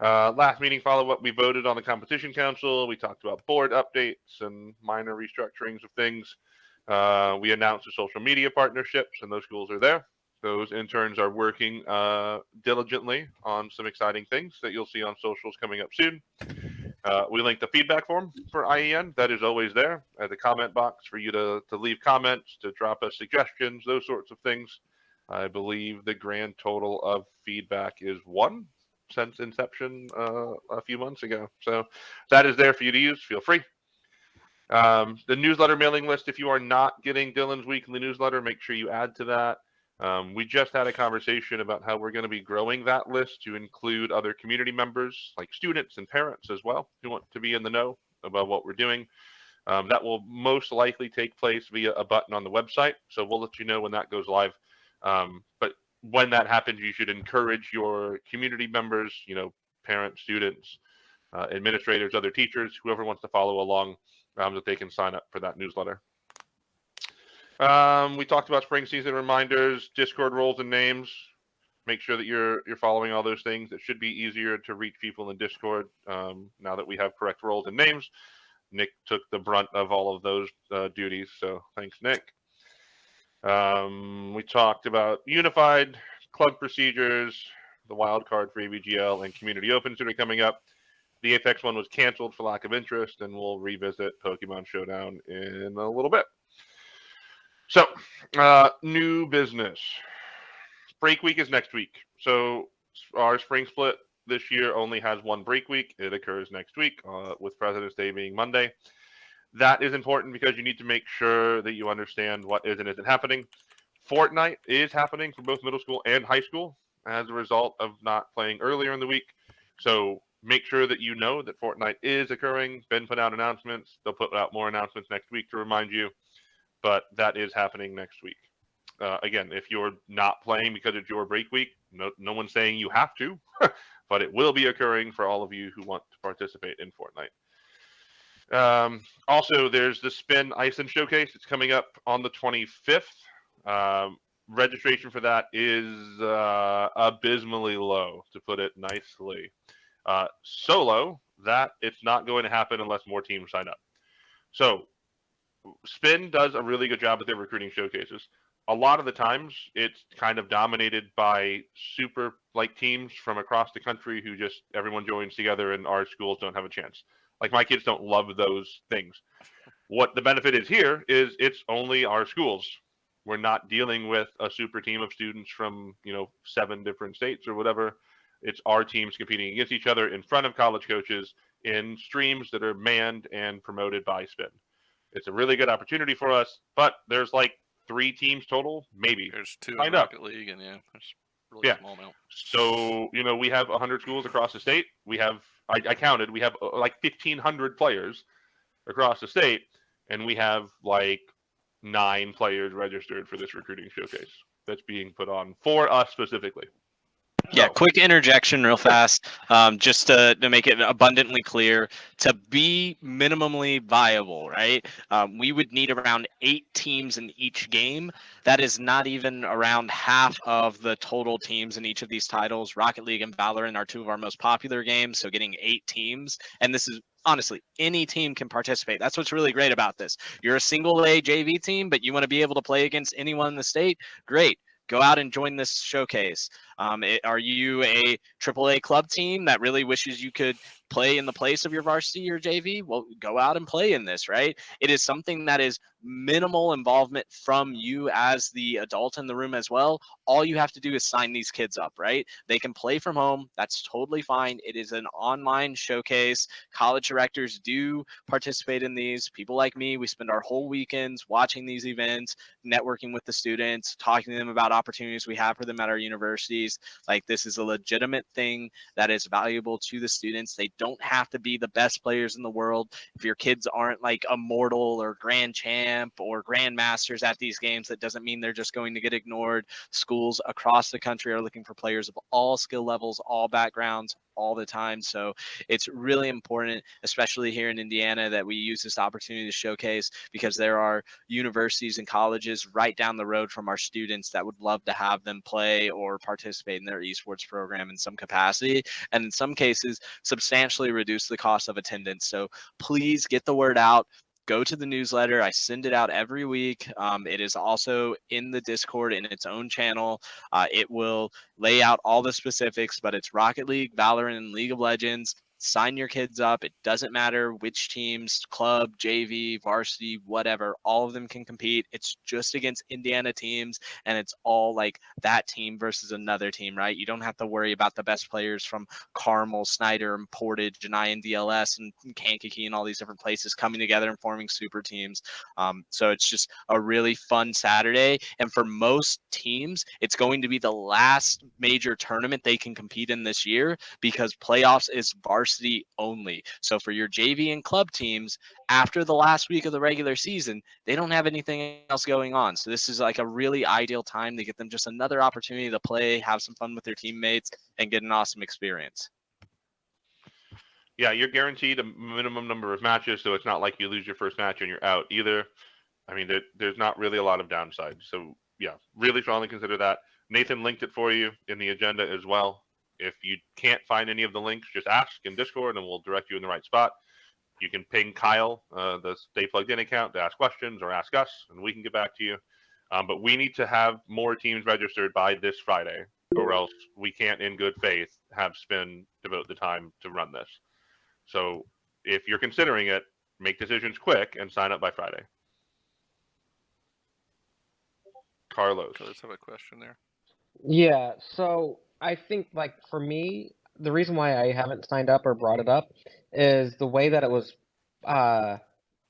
Last meeting follow-up, we voted on the competition council. We talked about board updates and minor restructurings of things. We announced the social media partnerships, and those schools are there. Those interns are working diligently on some exciting things that you'll see on socials coming up soon. We linked the feedback form for IEN. That is always there at the comment box for you to leave comments, to drop us suggestions, those sorts of things. I believe the grand total of feedback is 1 since inception a few months ago. So that is there for you to use. Feel free. The newsletter mailing list, if you are not getting Dylan's weekly newsletter, make sure you add to that. We just had a conversation about how we're going to be growing that list to include other community members, like students and parents as well, who want to be in the know about what we're doing. That will most likely take place via a button on the website. So we'll let you know when that goes live. But when that happens, you should encourage your community members, parents, students, administrators, other teachers, whoever wants to follow along, that they can sign up for that newsletter. We talked about spring season reminders, Discord roles and names. Make sure that you're following all those things. It should be easier to reach people in Discord now that we have correct roles and names. Nick took the brunt of all of those duties, so thanks, Nick. We talked about unified club procedures, the Wildcard for AVGL, and community opens that are coming up. The Apex one was canceled for lack of interest, and we'll revisit Pokemon Showdown in a little bit. So, new business. Break week is next week. So our spring split this year only has one break week. It occurs next week with President's Day being Monday. That is important because you need to make sure that you understand what is and isn't happening. Fortnite is happening for both middle school and high school as a result of not playing earlier in the week. So make sure that you know that Fortnite is occurring. Ben put out announcements. They'll put out more announcements next week to remind you. But that is happening next week. Again, if you're not playing because it's your break week, no one's saying you have to, but it will be occurring for all of you who want to participate in Fortnite. Also, there's the Spin IHSEN Showcase. It's coming up on the 25th. Registration for that is abysmally low, to put it nicely. So low that it's not going to happen unless more teams sign up. So Spin does a really good job with their recruiting showcases. A lot of the times, it's kind of dominated by super teams from across the country who just everyone joins together, and our schools don't have a chance. Like, my kids don't love those things. What the benefit is here is it's only our schools. We're not dealing with a super team of students from 7 different states or whatever. It's our teams competing against each other in front of college coaches in streams that are manned and promoted by Spin. It's a really good opportunity for us, but there's 3 teams total, maybe. There's 2 in Rocket League, and there's a really small amount. So, we have 100 schools across the state. We have, I counted, we have 1,500 players across the state, and we have 9 players registered for this recruiting showcase that's being put on for us specifically. Yeah, quick interjection real fast, just to make it abundantly clear. To be minimally viable, right, we would need around 8 teams in each game. That is not even around half of the total teams in each of these titles. Rocket League and Valorant are 2 of our most popular games, so getting 8 teams, and this is honestly, any team can participate. That's what's really great about this. You're a single A JV team, but you want to be able to play against anyone in the state? Great. Go out and join this showcase. Are you a AAA club team that really wishes you could play in the place of your varsity or JV? Well, go out and play in this, right? It is something that is minimal involvement from you as the adult in the room as well. All you have to do is sign these kids up, right? They can play from home. That's totally fine. It is an online showcase. College directors do participate in these. People like me, we spend our whole weekends watching these events, networking with the students, talking to them about opportunities we have for them at our universities. This is a legitimate thing that is valuable to the students. They don't have to be the best players in the world. If your kids aren't like immortal or grand champ or grandmasters at these games, that doesn't mean they're just going to get ignored. Schools across the country are looking for players of all skill levels, all backgrounds, all the time. So it's really important, especially here in Indiana, that we use this opportunity to showcase, because there are universities and colleges right down the road from our students that would love to have them play or participate in their esports program in some capacity, and in some cases substantially reduce the cost of attendance. So please get the word out. Go to the newsletter. I send it out every week. It is also in the Discord in its own channel. It will lay out all the specifics, but it's Rocket League, Valorant, and League of Legends. Sign your kids up. It doesn't matter which teams, club, JV, varsity, whatever, all of them can compete. It's just against Indiana teams, and it's all like that team versus another team, right? You don't have to worry about the best players from Carmel, Snyder, and Portage, and INDLS, and Kankakee, and all these different places coming together and forming super teams. So it's just a really fun Saturday. And for most teams, it's going to be the last major tournament they can compete in this year, because playoffs is varsity only. So for your JV and club teams, after the last week of the regular season, they don't have anything else going on. So this is like a really ideal time to get them just another opportunity to play, have some fun with their teammates, and get an awesome experience. Yeah, you're guaranteed a minimum number of matches, so it's not like you lose your first match and you're out either. I mean, there's not really a lot of downsides. So yeah, really strongly consider that. Nathan linked it for you in the agenda as well. If you can't find any of the links, just ask in Discord and we'll direct you in the right spot. You can ping Kyle, the Stay Plugged In account, to ask questions, or ask us, and we can get back to you. But we need to have more teams registered by this Friday, or else we can't, in good faith, have Spin devote the time to run this. So if you're considering it, make decisions quick and sign up by Friday. Carlos. So let's have a question there. Yeah, so I think, like, for me, the reason why I haven't signed up or brought it up is the way that it was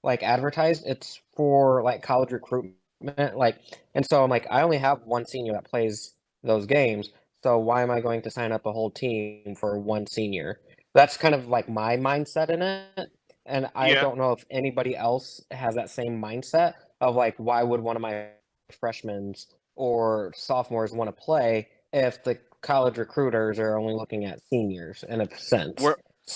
like advertised. It's for like college recruitment, and so I'm like, I only have one senior that plays those games, so why am I going to sign up a whole team for one senior? That's kind of like my mindset in it, and I Yeah. don't know if anybody else has that same mindset of like, why would one of my freshmen or sophomores want to play if the college recruiters are only looking at seniors in a sense?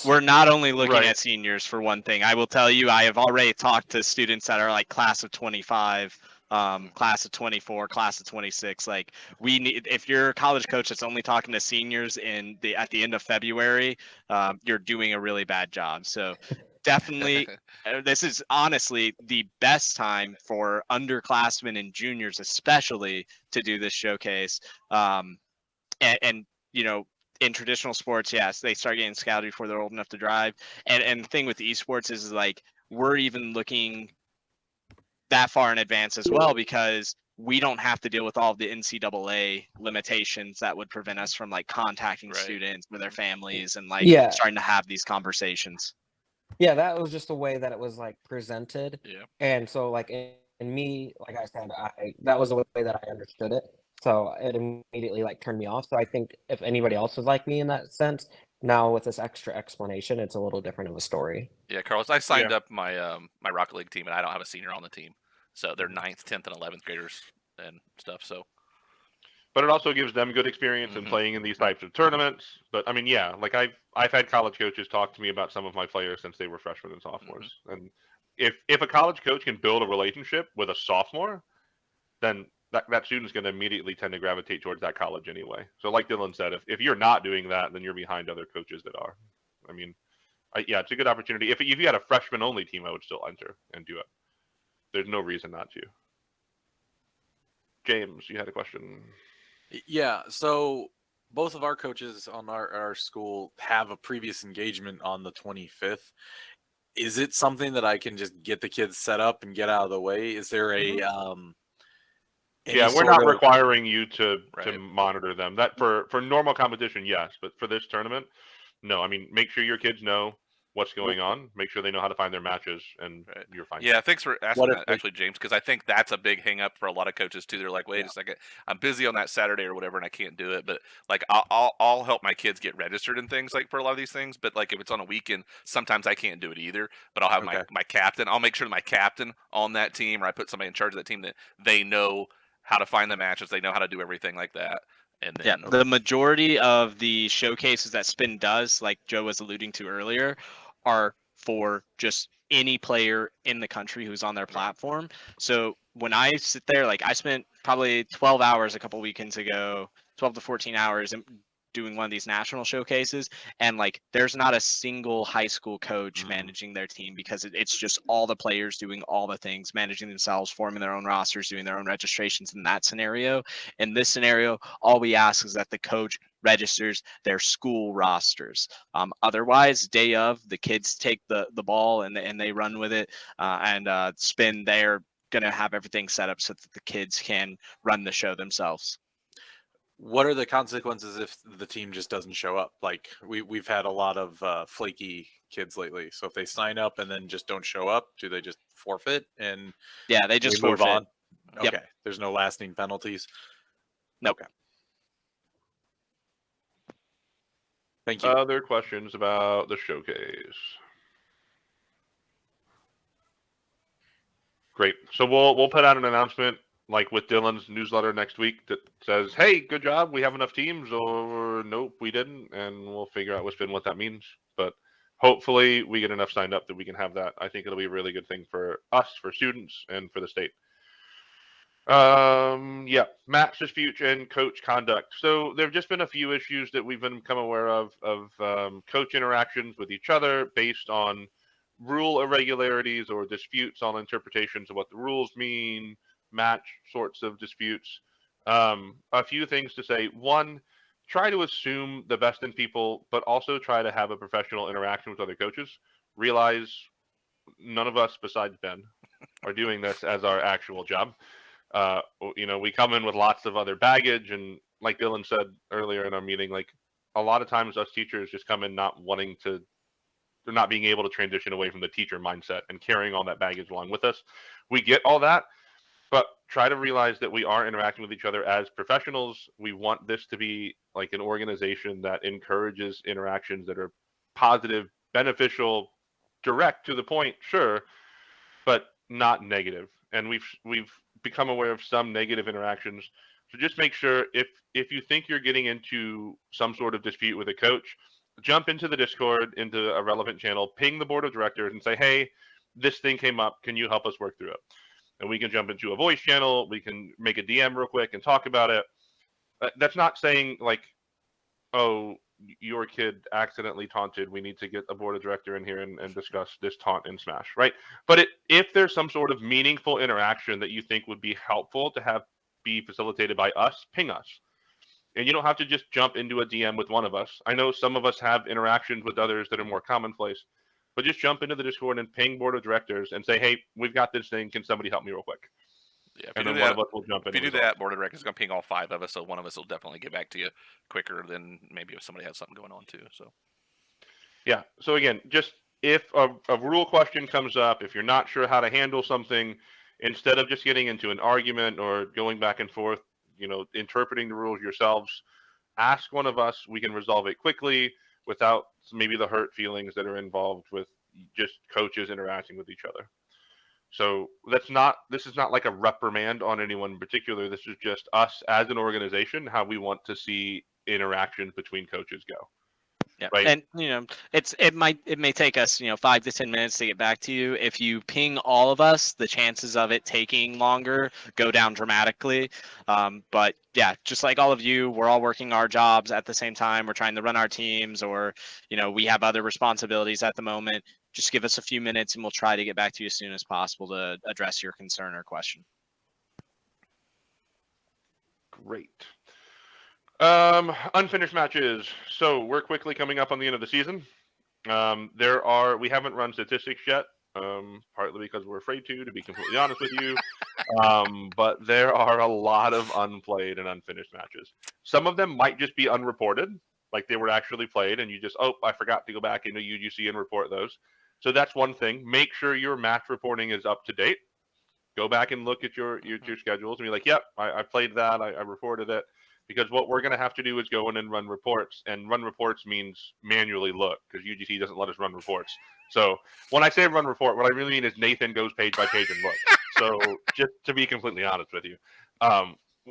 We're not only looking Right. at seniors, for one thing. I will tell you, I have already talked to students that are like class of 25, class of 24, class of 26. Like, we need, if you're a college coach that's only talking to seniors at the end of February, you're doing a really bad job. So definitely, this is honestly the best time for underclassmen and juniors, especially, to do this showcase. And you know, in traditional sports, yes, they start getting scouted before they're old enough to drive. And the thing with esports is like, we're even looking that far in advance as well, because we don't have to deal with all of the NCAA limitations that would prevent us from like contacting students with their families and like starting to have these conversations. Yeah, that was just the way that it was like presented. Yeah. And so like in me, like I said, that was the way that I understood it. So it immediately like turned me off. So I think if anybody else was like me in that sense, now with this extra explanation, it's a little different of a story. Yeah, Carlos, I signed up my my Rocket League team, and I don't have a senior on the team, so they're 9th, 10th, and 11th graders and stuff. So, but it also gives them good experience in playing in these types of tournaments. But I mean, yeah, like I've had college coaches talk to me about some of my players since they were freshmen and sophomores. And if a college coach can build a relationship with a sophomore, then that student's going to immediately tend to gravitate towards that college anyway. So like Dylan said, if you're not doing that, then you're behind other coaches that are. I mean, yeah, it's a good opportunity. If you had a freshman only team, I would still enter and do it. There's no reason not to. James, you had a question. Yeah, so both of our coaches on our school have a previous engagement on the 25th. Is it something that I can just get the kids set up and get out of the way? Is there a yeah, we're not requiring you to monitor them. That for normal competition, yes, but for this tournament, no. I mean, make sure your kids know. what's going on, make sure they know how to find their matches, and Right. you're fine. Yeah, thanks for asking What if that, they- actually, James, because I think that's a big hang up for a lot of coaches too. They're like, wait a second, I'm busy on that Saturday or whatever, and I can't do it. But like, I'll help my kids get registered and things like for a lot of these things. But like, if it's on a weekend, sometimes I can't do it either. But I'll have Okay. my captain. I'll make sure my captain on that team, or I put somebody in charge of that team that they know how to find the matches, they know how to do everything like that. And then Yeah, the majority of the showcases that Spin does, like Joe was alluding to earlier, are for just any player in the country who's on their platform. So when I sit there, like I spent probably 12 hours a couple weekends ago, 12 to 14 hours doing one of these national showcases, and like there's not a single high school coach managing their team, because it's just all the players doing all the things, managing themselves, forming their own rosters, doing their own registrations in that scenario. In this scenario, all we ask is that the coach registers their school rosters. Otherwise, day of, the kids take the ball and they run with it, and Spin, they're going to have everything set up so that the kids can run the show themselves. What are the consequences if the team just doesn't show up? Like we've had a lot of flaky kids lately. So if they sign up and then just don't show up, do they just forfeit and Yeah, they just move forfeit. on? Yep. Okay. There's no lasting penalties. Nope. Okay. Thank you. Other questions about the showcase? Great. So we'll put out an announcement like with Dylan's newsletter next week that says, "Hey, good job, we have enough teams," or "Nope, we didn't," and we'll figure out what that means. But hopefully, we get enough signed up that we can have that. I think it'll be a really good thing for us, for students, and for the state. Yeah, match dispute and coach conduct. So there have just been a few issues that we've become aware of coach interactions with each other based on rule irregularities or disputes on interpretations of what the rules mean, match sorts of disputes. A few things to say. One, try to assume the best in people, but also try to have a professional interaction with other coaches. Realize none of us besides Ben are doing this as our actual job. We come in with lots of other baggage, and like Dylan said earlier in our meeting, like a lot of times us teachers just come in not wanting to, they're not being able to transition away from the teacher mindset and carrying all that baggage along with us. We get all that, but try to realize that we are interacting with each other as professionals. We want this to be like an organization that encourages interactions that are positive, beneficial, direct to the point, sure, but not negative. And we've become aware of some negative interactions. So just make sure if you think you're getting into some sort of dispute with a coach, jump into the Discord, into a relevant channel, ping the board of directors and say, "Hey, this thing came up. Can you help us work through it?" And we can jump into a voice channel. We can make a DM real quick and talk about it. That's not saying like, "Oh, your kid accidentally taunted. We need to get a board of director in here and discuss this taunt in Smash," right? But if there's some sort of meaningful interaction that you think would be helpful to have be facilitated by us, ping us. And you don't have to just jump into a DM with one of us. I know some of us have interactions with others that are more commonplace, but just jump into the Discord and ping board of directors and say, "Hey, we've got this thing. Can somebody help me real quick?" Yeah, And then one of us will jump in. If you and do resolve. that, board of directors is going to ping all 5 of us, so one of us will definitely get back to you quicker than maybe if somebody has something going on too. So Yeah. So again, just if a rule question comes up, if you're not sure how to handle something, instead of just getting into an argument or going back and forth, interpreting the rules yourselves, ask one of us. We can resolve it quickly without maybe the hurt feelings that are involved with just coaches interacting with each other. So this is not like a reprimand on anyone in particular. This is just us as an organization, how we want to see interactions between coaches go. Yeah, Right. and it may take us 5 to 10 minutes to get back to you. If you ping all of us, the chances of it taking longer go down dramatically. But yeah, just like all of you, we're all working our jobs at the same time. We're trying to run our teams, or we have other responsibilities at the moment. Just give us a few minutes, and we'll try to get back to you as soon as possible to address your concern or question. Great. Unfinished matches. So we're quickly coming up on the end of the season. We haven't run statistics yet, partly because we're afraid to be completely honest with you. But there are a lot of unplayed and unfinished matches. Some of them might just be unreported, like they were actually played, and you just, oh, I forgot to go back into UGC and report those. So that's one thing. Make sure your match reporting is up to date. Go back and look at your schedules and be like, yep, I played that, I reported it. Because what we're going to have to do is go in and run reports, and run reports means manually look, because UGC doesn't let us run reports. So when I say run report, what I really mean is Nathan goes page by page and looks. So just to be completely honest with you,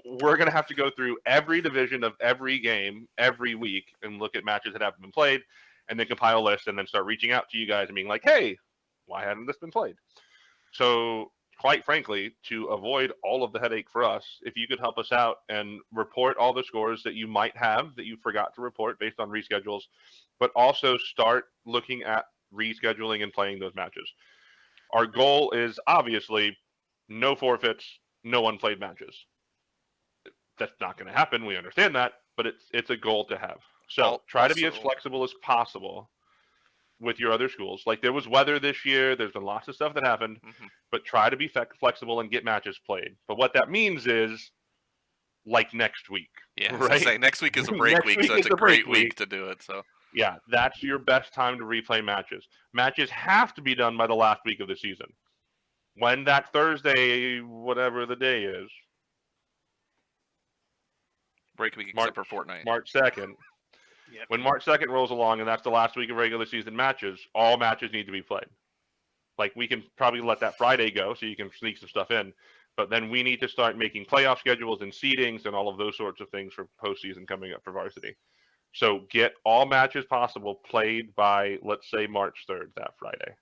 we're going to have to go through every division of every game every week and look at matches that haven't been played, and then compile a list and then start reaching out to you guys and being like, hey, why hadn't this been played? So quite frankly, to avoid all of the headache for us, if you could help us out and report all the scores that you might have that you forgot to report based on reschedules, but also start looking at rescheduling and playing those matches. Our goal is obviously no forfeits, no unplayed matches. That's not going to happen. We understand that, but it's a goal to have. So try to be as flexible as possible with your other schools. Like there was weather this year. There's been lots of stuff that happened, but try to be flexible and get matches played. But what that means is like next week. Yeah, right? So next week is a break week, so it's a great week to do it. So yeah, that's your best time to replay matches. Matches have to be done by the last week of the season. When that Thursday, whatever the day is. Break week except for Fortnite. March 2nd. Yep. When March 2nd rolls along and that's the last week of regular season matches, all matches need to be played. Like we can probably let that Friday go so you can sneak some stuff in, but then we need to start making playoff schedules and seedings and all of those sorts of things for postseason coming up for varsity. So get all matches possible played by, let's say, March 3rd, that Friday.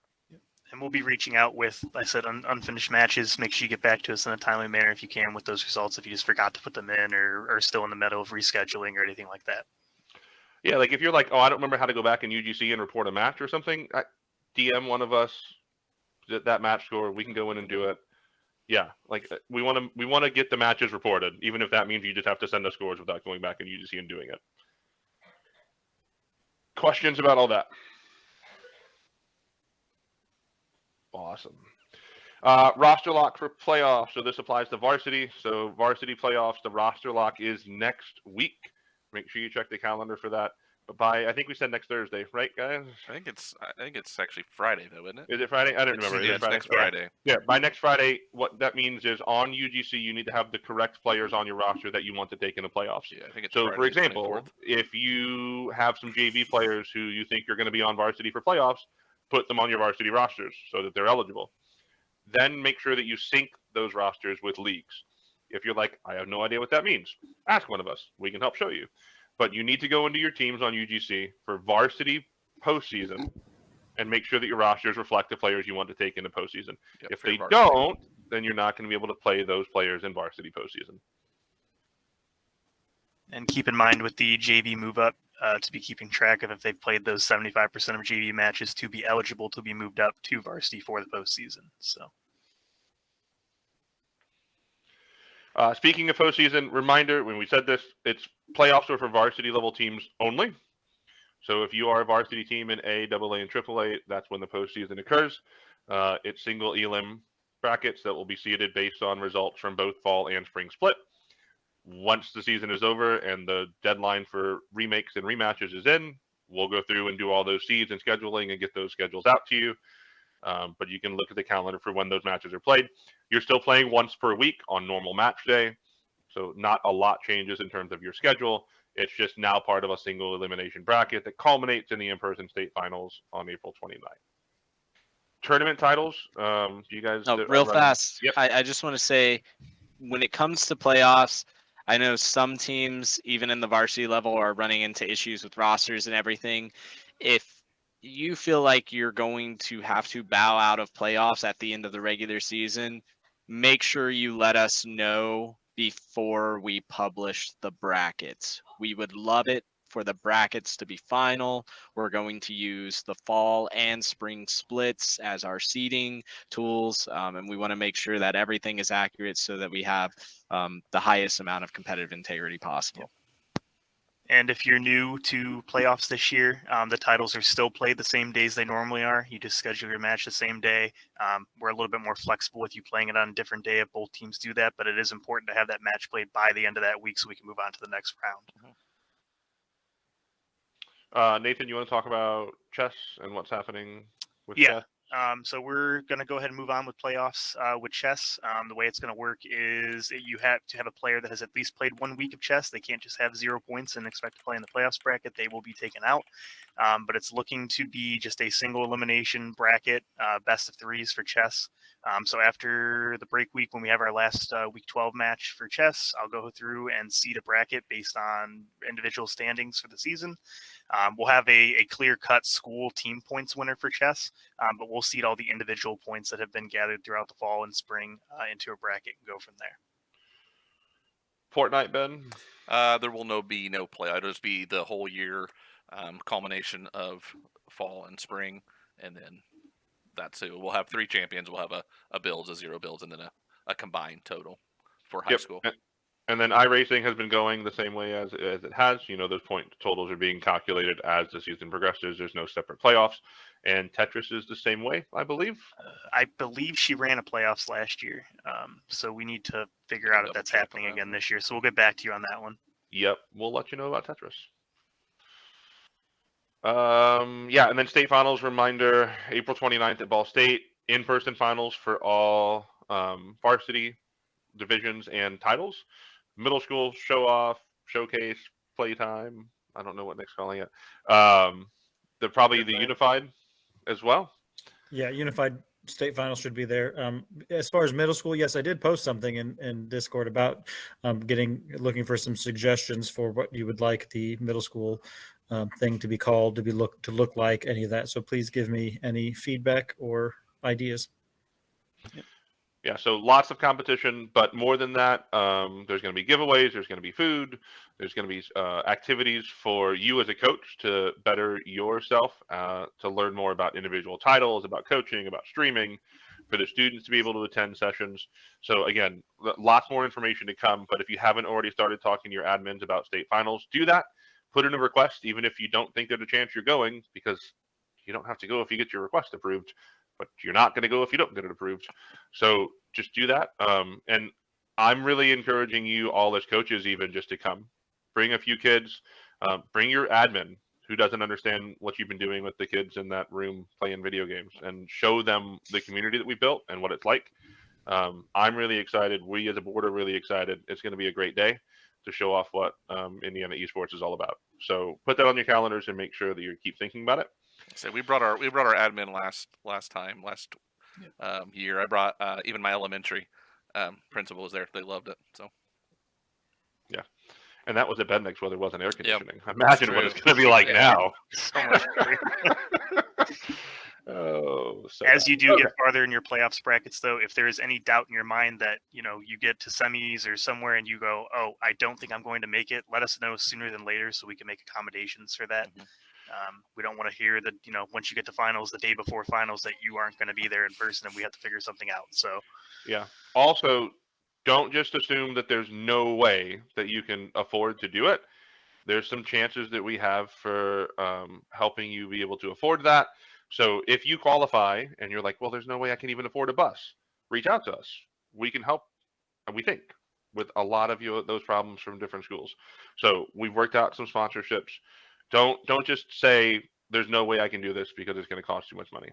And we'll be reaching out with, like I said, unfinished matches. Make sure you get back to us in a timely manner if you can with those results, if you just forgot to put them in or are still in the middle of rescheduling or anything like that. Yeah, like if you're like, oh, I don't remember how to go back in UGC and report a match or something, DM one of us that match score. We can go in and do it. Yeah, like we want to get the matches reported, even if that means you just have to send us scores without going back in UGC and doing it. Questions about all that? Awesome. Roster lock for playoffs. So this applies to varsity. So varsity playoffs, the roster lock is next week. Make sure you check the calendar for that. But I think we said next Thursday, right, guys? I think it's actually Friday though, isn't it? Is it Friday? I don't remember. Yeah, it's next Friday. Yeah, by next Friday, what that means is on UGC, you need to have the correct players on your roster that you want to take in the playoffs. Yeah, I think it's so. Friday, For example, 24th. if you have some JV players who you think are going to be on varsity for playoffs, put them on your varsity rosters so that they're eligible. Then make sure that you sync those rosters with leagues. If you're like, I have no idea what that means, ask one of us. We can help show you. But you need to go into your teams on UGC for varsity postseason and make sure that your rosters reflect the players you want to take into postseason. Yep, if they varsity. don't, then you're not going to be able to play those players in varsity postseason. And keep in mind with the JV move up to be keeping track of if they've played those 75% of JV matches to be eligible to be moved up to varsity for the postseason. So. Speaking of postseason, reminder, when we said this, it's playoffs are for varsity level teams only. So if you are a varsity team in A, AA, and AAA, that's when the postseason occurs. It's single elim brackets that will be seeded based on results from both fall and spring split. Once the season is over and the deadline for remakes and rematches is in, we'll go through and do all those seeds and scheduling and get those schedules out to you. But you can look at the calendar for when those matches are played. You're still playing once per week on normal match day, so not a lot changes in terms of your schedule. It's just now part of a single elimination bracket that culminates in the in-person state finals on April 29th. Tournament titles, do you guys... real fast, yep. I just want to say, when it comes to playoffs, I know some teams, even in the varsity level, are running into issues with rosters and everything. If you feel like you're going to have to bow out of playoffs at the end of the regular season, make sure you let us know before we publish the brackets. We would love it for the brackets to be final. We're going to use the fall and spring splits as our seeding tools, and we want to make sure that everything is accurate so that we have the highest amount of competitive integrity possible. And if you're new to playoffs this year, the titles are still played the same days they normally are. You just schedule your match the same day. We're a little bit more flexible with you playing it on a different day if both teams do that, but it is important to have that match played by the end of that week so we can move on to the next round. Nathan, you want to talk about chess and what's happening with Yeah. chess? So we're going to go ahead and move on with playoffs with chess. The way it's going to work is you have to have a player that has at least played 1 week of chess. They can't just have 0 points and expect to play in the playoffs bracket. They will be taken out. But it's looking to be just a single elimination bracket, best of 3s for chess. So after the break week, when we have our last week 12 match for chess, I'll go through and seed a bracket based on individual standings for the season. We'll have a clear-cut school team points winner for chess, but we'll seed all the individual points that have been gathered throughout the fall and spring into a bracket and go from there. Fortnite, Ben? There will be no play. It'll just be the whole year culmination of fall and spring, and then that's it. We'll have 3 champions. We'll have a builds, a 0 builds, and then a combined total for high school. And then iRacing has been going the same way as it has. Those point totals are being calculated as the season progresses. There's no separate playoffs. And Tetris is the same way, I believe. I believe she ran a playoffs last year. So we need to figure out if that's happening again this year. So we'll get back to you on that one. Yep. We'll let you know about Tetris. And then state finals reminder, April 29th at Ball State. In-person finals for all varsity divisions and titles. Middle school showcase, playtime. I don't know what Nick's calling it. They're probably the unified as well. Yeah, unified state finals should be there. As far as middle school, yes, I did post something in Discord about looking for some suggestions for what you would like the middle school thing to be called, to look like, any of that. So please give me any feedback or ideas. Yeah, so lots of competition, but more than that, there's going to be giveaways, there's going to be food, there's going to be activities for you as a coach to better yourself, to learn more about individual titles, about coaching, about streaming, for the students to be able to attend sessions. So again, lots more information to come, but if you haven't already started talking to your admins about state finals, do that. Put in a request, even if you don't think there's a chance you're going, because you don't have to go if you get your request approved. But you're not going to go if you don't get it approved. So just do that. And I'm really encouraging you all as coaches even just to come. Bring a few kids. Bring your admin who doesn't understand what you've been doing with the kids in that room playing video games, and show them the community that we built and what it's like. I'm really excited. We as a board are really excited. It's going to be a great day to show off what Indiana Esports is all about. So put that on your calendars and make sure that you keep thinking about it. So we brought our admin last year. I brought even my elementary principal was there. They loved it. So yeah, and that was at Bednick's where there wasn't air conditioning. Yep. Imagine what it's going to be like now. So much As you do get farther in your playoffs brackets, though, if there is any doubt in your mind that you get to semis or somewhere and you go, "Oh, I don't think I'm going to make it," let us know sooner than later so we can make accommodations for that. Mm-hmm. We don't want to hear that, once you get to finals, the day before finals, that you aren't going to be there in person and we have to figure something out. So, yeah. Also, don't just assume that there's no way that you can afford to do it. There's some chances that we have for helping you be able to afford that. So if you qualify and you're like, well, there's no way I can even afford a bus, reach out to us. We can help, we think, with a lot of those problems from different schools. So we've worked out some sponsorships. Don't just say there's no way I can do this because it's going to cost too much money.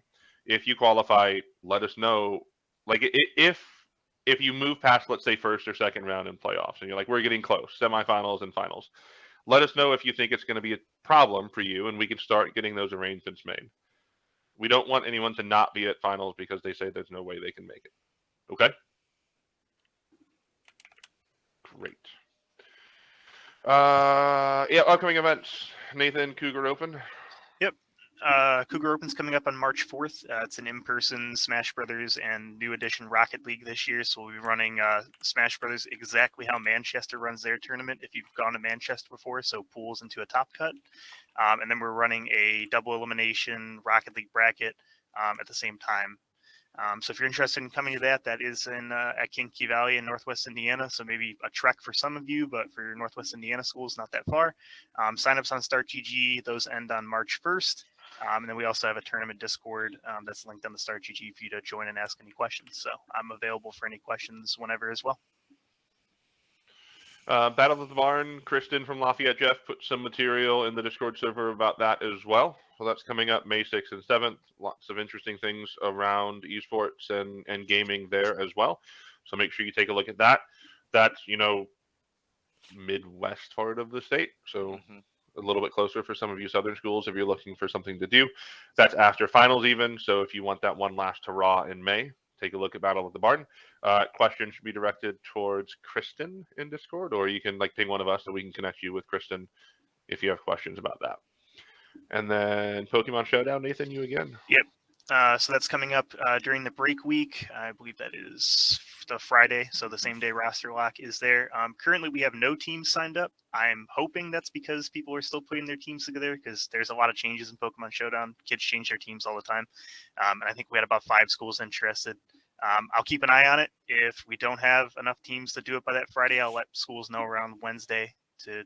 If you qualify, let us know. Like if you move past, let's say, first or second round in playoffs, and you're like, we're getting close, semifinals and finals, let us know if you think it's going to be a problem for you, and we can start getting those arrangements made. We don't want anyone to not be at finals because they say there's no way they can make it. Okay? Great. Upcoming events. Nathan, Cougar Open. Yep. Cougar Open's coming up on March 4th. It's an in-person Smash Brothers and new edition Rocket League this year. So we'll be running Smash Brothers exactly how Manchester runs their tournament, if you've gone to Manchester before. So pools into a top cut. And then we're running a double elimination Rocket League bracket at the same time. So if you're interested in coming to that, that is in at Kankakee Valley in Northwest Indiana. So maybe a trek for some of you, but for your Northwest Indiana schools, not that far. Signups on StartGG, those end on March 1st. And then we also have a tournament Discord that's linked on the StartGG for you to join and ask any questions. So I'm available for any questions whenever as well. Battle of the Barn, Kristen from Lafayette Jeff put some material in the Discord server about that as well. So that's coming up May 6th and 7th. Lots of interesting things around esports and gaming there as well. So make sure you take a look at that. That's, Midwest part of the state. So a little bit closer for some of you Southern schools if you're looking for something to do. That's after finals even. So if you want that one last hurrah in May, take a look at Battle of the Barn. Questions should be directed towards Kristen in Discord, or you can ping one of us and we can connect you with Kristen if you have questions about that. And then Pokemon Showdown, Nathan, you again? Yep. So that's coming up during the break week. I believe that is the Friday, so the same day roster lock is there. Currently, we have no teams signed up. I'm hoping that's because people are still putting their teams together because there's a lot of changes in Pokemon Showdown. Kids change their teams all the time. And I think we had about 5 schools interested. I'll keep an eye on it. If we don't have enough teams to do it by that Friday, I'll let schools know around Wednesday to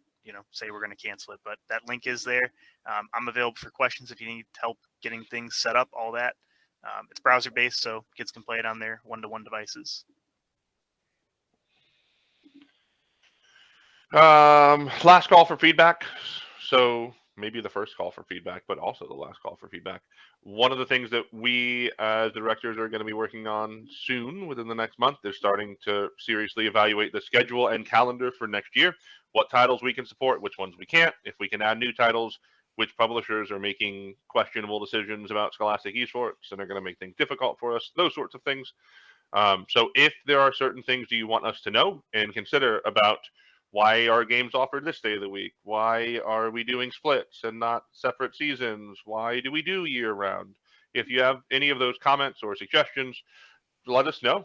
say we're going to cancel it. But that link is there. I'm available for questions if you need help getting things set up, all that. It's browser based, so kids can play it on their one-to-one devices. Last call for feedback. So maybe the first call for feedback, but also the last call for feedback. One of the things that we as directors are going to be working on soon within the next month is starting to seriously evaluate the schedule and calendar for next year. What titles we can support, which ones we can't, if we can add new titles, which publishers are making questionable decisions about Scholastic Esports and are going to make things difficult for us, those sorts of things. So if there are certain things you want us to know and consider about why are games offered this day of the week? Why are we doing splits and not separate seasons? Why do we do year round? If you have any of those comments or suggestions, let us know.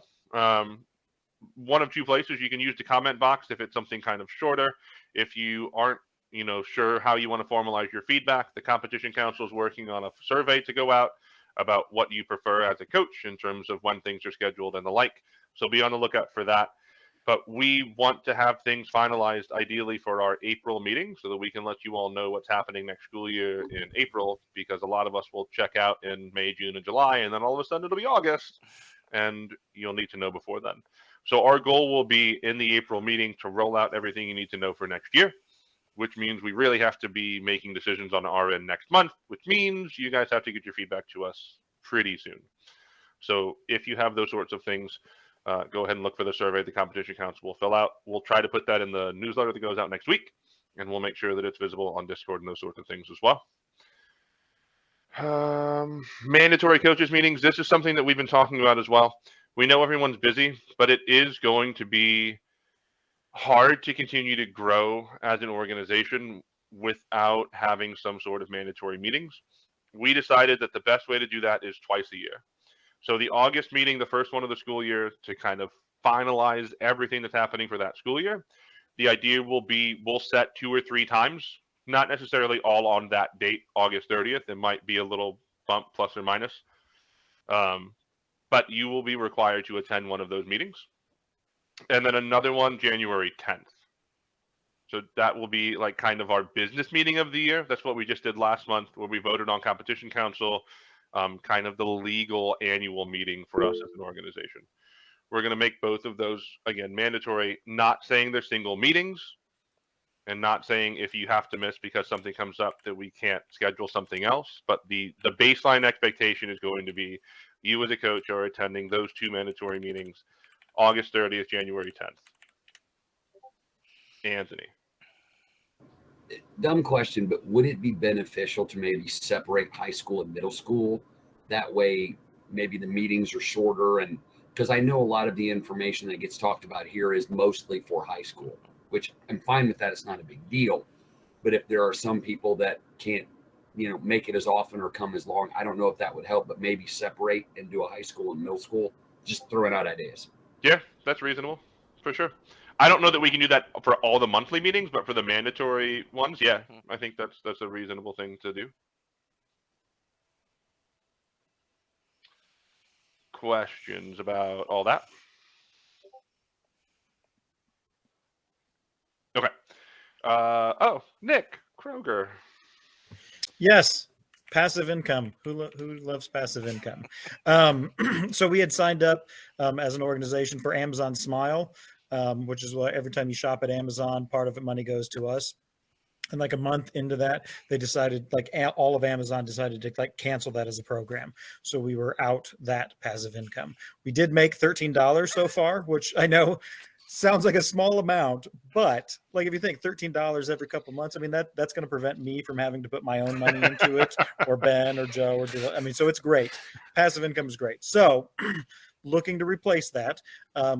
One of two places you can use the comment box if it's something kind of shorter. If you aren't sure how you want to formalize your feedback, the Competition Council is working on a survey to go out about what you prefer as a coach in terms of when things are scheduled and the like. So be on the lookout for that. But we want to have things finalized ideally for our April meeting so that we can let you all know what's happening next school year in April, because a lot of us will check out in May, June, and July, and then all of a sudden it'll be August, and you'll need to know before then. So our goal will be in the April meeting to roll out everything you need to know for next year, which means we really have to be making decisions on our end next month, which means you guys have to get your feedback to us pretty soon. So if you have those sorts of things, go ahead and look for the survey the Competition Council will fill out. We'll try to put that in the newsletter that goes out next week, and we'll make sure that it's visible on Discord and those sorts of things as well. Mandatory coaches meetings. This is something that we've been talking about as well. We know everyone's busy, but it is going to be hard to continue to grow as an organization without having some sort of mandatory meetings. We decided that the best way to do that is twice a year. So the August meeting, the first one of the school year, to kind of finalize everything that's happening for that school year. The idea will be we'll set 2 or 3 times, not necessarily all on that date, August 30th. It might be a little bump plus or minus. But you will be required to attend one of those meetings. And then another one January 10th. So that will be kind of our business meeting of the year. That's what we just did last month, where we voted on Competition Council. Kind of the legal annual meeting for us as an organization. We're going to make both of those, again, mandatory, not saying they're single meetings and not saying if you have to miss because something comes up that we can't schedule something else. But the baseline expectation is going to be you as a coach are attending those 2 mandatory meetings, August 30th, January 10th. Anthony. Dumb question, but would it be beneficial to maybe separate high school and middle school? That way, maybe the meetings are shorter. And because I know a lot of the information that gets talked about here is mostly for high school, which I'm fine with that. It's not a big deal. But if there are some people that can't, make it as often or come as long, I don't know if that would help, but maybe separate and do a high school and middle school, just throwing out ideas. Yeah, that's reasonable for sure. I don't know that we can do that for all the monthly meetings, but for the mandatory ones, yeah, I think that's a reasonable thing to do. Questions about all that? Okay. Nick Kroger. Yes. Passive income. Who loves passive income? So we had signed up as an organization for Amazon Smile. which is why every time you shop at Amazon, part of the money goes to us. And like a month into that, they decided, like all of Amazon decided to like cancel that as a program. So we were out that passive income. We did make $13 so far, which I know sounds like a small amount, but like if you think $13 every couple months, I mean that's going to prevent me from having to put my own money into it, or Ben or Joe or Dylan. I mean, so it's great. Passive income is great. So looking to replace that,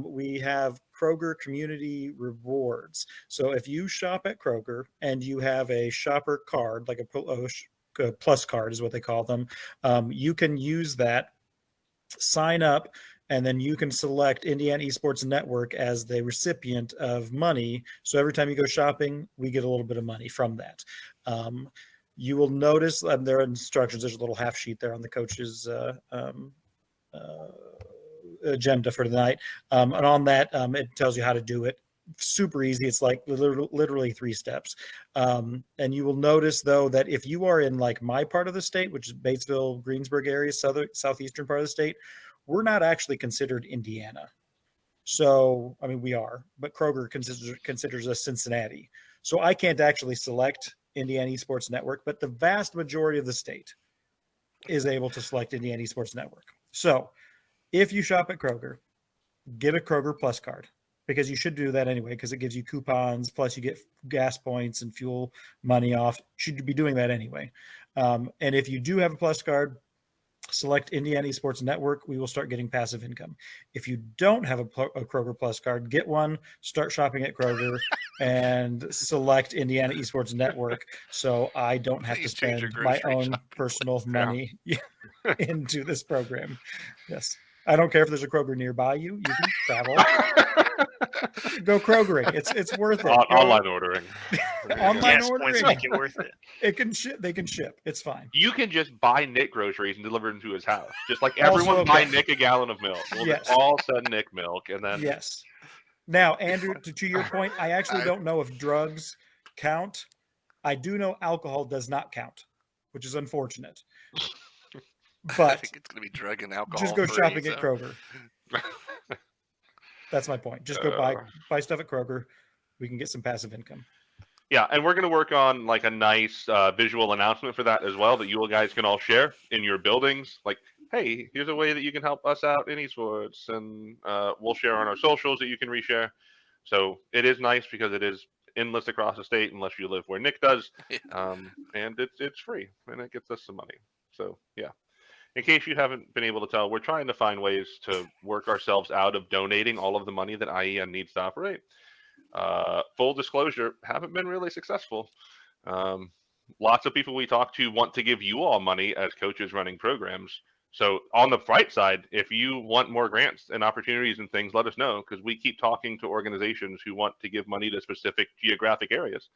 we have Kroger Community Rewards. So if you shop at Kroger and you have a shopper card, like a plus card is what they call them, you can use that, sign up, and then you can select Indiana Esports Network as the recipient of money. So every time you go shopping, we get a little bit of money from that. You will notice there are instructions. There's a little half sheet there on the coach's agenda for the night. And on that, it tells you how to do it. Super easy. It's like literally 3 steps. And you will notice, though, that if you are in like my part of the state, which is Batesville, Greensburg area, southeastern part of the state, we're not actually considered Indiana. So, I mean, we are, but Kroger considers us Cincinnati. So I can't actually select Indiana Esports Network, but the vast majority of the state is able to select Indiana Esports Network. So if you shop at Kroger, get a Kroger Plus card, because you should do that anyway, because it gives you coupons, plus you get gas points and fuel money off. You should be doing that anyway. And if you do have a Plus card, select Indiana Esports Network. We will start getting passive income. If you don't have a Kroger Plus card, get one, start shopping at Kroger, and select Indiana Esports Network, so I don't have to Please change your spend my grocery own shopping personal list. money into this program. Yes. I don't care if there's a Kroger nearby you. You can travel. Go Krogering. It's worth it. Online ordering. Online Gas ordering. points make it worth it. It can ship. They can ship. It's fine. You can just buy Nick groceries and deliver them to his house. Just like Also, everyone buy okay. Nick a gallon of milk. We'll Yes. just all send Nick milk, and then Yes. Now, Andrew, to your point, I actually don't know if drugs count. I do know alcohol does not count, which is unfortunate. I But think it's going to be drug and alcohol. just go free, shopping so. at Kroger. That's my point. Just go buy stuff at Kroger. We can get some passive income. Yeah, and we're going to work on like a nice visual announcement for that as well, that you guys can all share in your buildings. Like, hey, here's a way that you can help us out in esports, and we'll share on our socials that you can reshare. So it is nice because it is endless across the state, unless you live where Nick does, and it's free, and it gets us some money. So yeah. In case you haven't been able to tell, we're trying to find ways to work ourselves out of donating all of the money that IEN needs to operate. Full disclosure, haven't been really successful. Lots of people we talk to want to give you all money as coaches running programs. So on the bright side, if you want more grants and opportunities and things, let us know, because we keep talking to organizations who want to give money to specific geographic areas.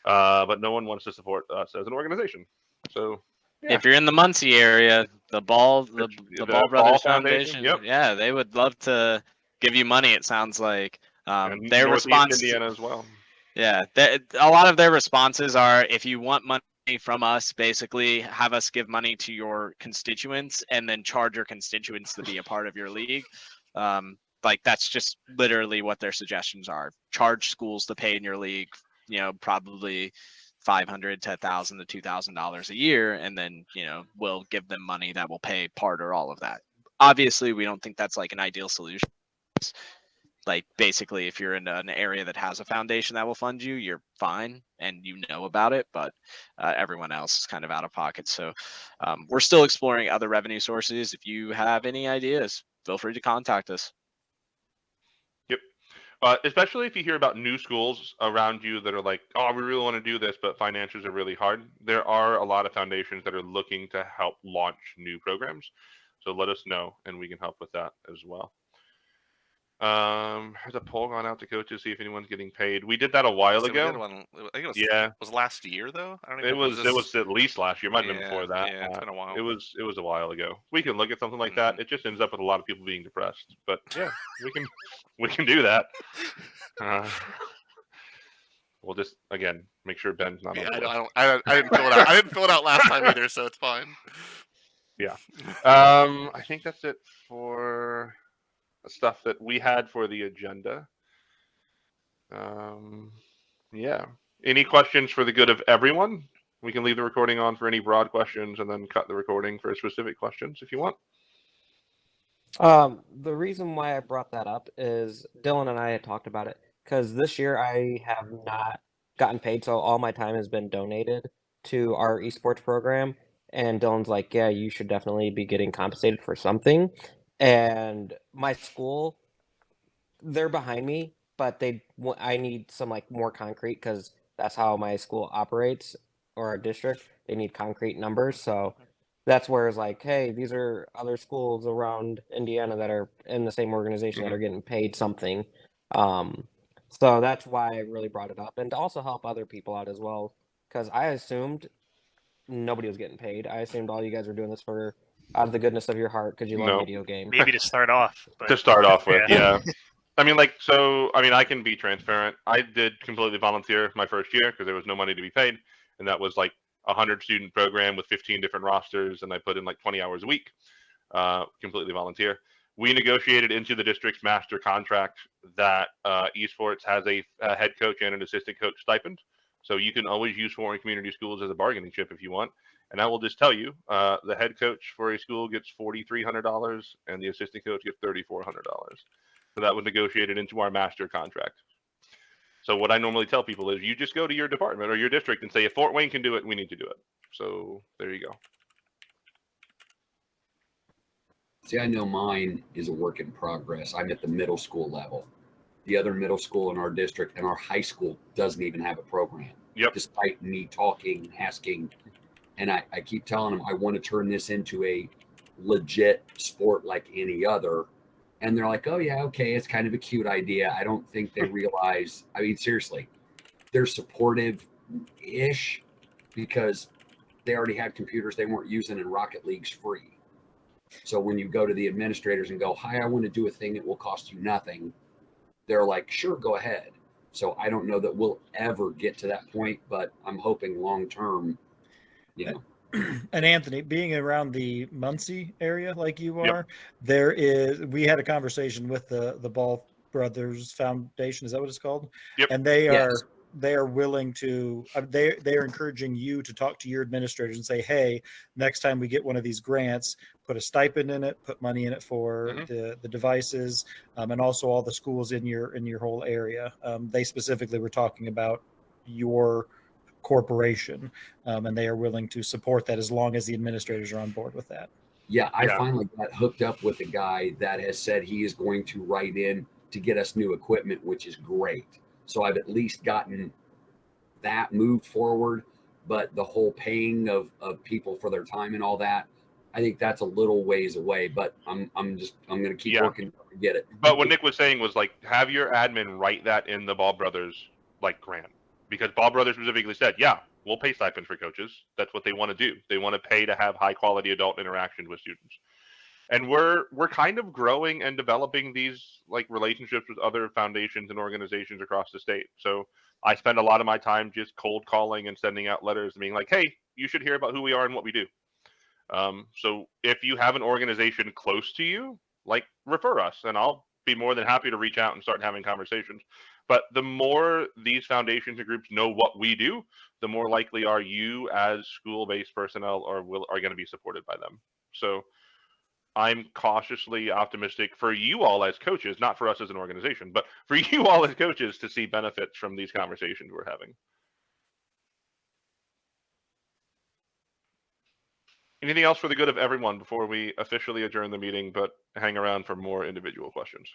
But no one wants to support us as an organization. So yeah. If you're in the Muncie area, the Ball Brothers Foundation, yep. yeah, they would love to give you money. It sounds like And their Northeast response, Indiana as well. Yeah, a lot of their responses are, if you want money from us, basically have us give money to your constituents and then charge your constituents to be a part of your league. Like that's just literally what their suggestions are. Charge schools to pay in your league, probably $500 to $1,000 to $2,000 a year, and then we'll give them money that will pay part or all of that. Obviously, we don't think that's like an ideal solution. Like basically, if you're in an area that has a foundation that will fund you, you're fine and you know about it, but everyone else is kind of out of pocket. So we're still exploring other revenue sources. If you have any ideas, feel free to contact us. Yep. Especially if you hear about new schools around you that are like, oh, we really want to do this, but finances are really hard. There are a lot of foundations that are looking to help launch new programs. So let us know, and we can help with that as well. Has a poll gone out to coaches, see if anyone's getting paid? We did that a while ago. I think it was, was last year though. I don't even it was at least last year. Might have been before that. Yeah, it's been a while. It was a while ago. We can look at something like that. It just ends up with a lot of people being depressed. But yeah, we can do that. We'll just again make sure Ben's not. Yeah, on I didn't fill it out. I didn't fill it out last time either, so it's fine. Yeah. I think that's it for stuff that we had for the agenda. Yeah. Any questions for the good of everyone? We can leave the recording on for any broad questions and then cut the recording for specific questions if you want. The reason why I brought that up is Dylan and I had talked about it because this year I have not gotten paid, so all my time has been donated to our esports program. And Dylan's like, "Yeah, you should definitely be getting compensated for something." And my school, they're behind me, but I need some like more concrete because that's how my school operates or our district. They need concrete numbers, so that's where it's like, hey, these are other schools around Indiana that are in the same organization that are getting paid something. So that's why I really brought it up, and to also help other people out as well, because I assumed nobody was getting paid. I assumed all you guys were doing this for out of the goodness of your heart because you love No. video games. Maybe to start off. But To start off with, Yeah. yeah. I mean, like, so, I mean, I can be transparent. I did completely volunteer my first year because there was no money to be paid. And that was like a 100-student program with 15 different rosters. And I put in like 20 hours a week, completely volunteer. We negotiated into the district's master contract that esports has a head coach and an assistant coach stipend. So you can always use foreign community schools as a bargaining chip if you want. And I will just tell you, the head coach for a school gets $4,300 and the assistant coach gets $3,400. So that was negotiated into our master contract. So what I normally tell people is you just go to your department or your district and say, if Fort Wayne can do it, we need to do it. So there you go. See, I know mine is a work in progress. I'm at the middle school level. The other middle school in our district and our high school doesn't even have a program. Yep. Despite me talking, asking, and I keep telling them I want to turn this into a legit sport like any other. And they're like, oh, yeah, okay, it's kind of a cute idea. I don't think they realize, I mean, seriously, they're supportive-ish because they already had computers they weren't using and Rocket League's free. So when you go to the administrators and go, hi, I want to do a thing that will cost you nothing, they're like, sure, go ahead. So I don't know that we'll ever get to that point, but I'm hoping long term, you know. And Anthony, being around the Muncie area like you are, Yep. we had a conversation with the Ball Brothers Foundation. Is that what it's called? Yep. And they are willing to, they are encouraging you to talk to your administrators and say, hey, next time we get one of these grants, put a stipend in it, put money in it for the devices, and also all the schools in your whole area. They specifically were talking about your corporation, and they are willing to support that as long as the administrators are on board with that. Yeah, I finally got hooked up with a guy that has said he is going to write in to get us new equipment, which is great. So I've at least gotten that moved forward, but the whole paying of people for their time and all that, I think that's a little ways away, but I'm going to keep working to get it. But what Nick was saying was like, have your admin write that in the Ball Brothers like grant, because Ball Brothers specifically said, yeah, we'll pay stipends for coaches. That's what they want to do. They want to pay to have high quality adult interaction with students. And we're kind of growing and developing these like relationships with other foundations and organizations across the state. So I spend a lot of my time just cold calling and sending out letters and being like, hey, you should hear about who we are and what we do. So if you have an organization close to you, like refer us and I'll be more than happy to reach out and start having conversations. But the more these foundations and groups know what we do, the more likely are you as school-based personnel are going to be supported by them. So I'm cautiously optimistic for you all as coaches, not for us as an organization, but for you all as coaches to see benefits from these conversations we're having. Anything else for the good of everyone before we officially adjourn the meeting, but hang around for more individual questions?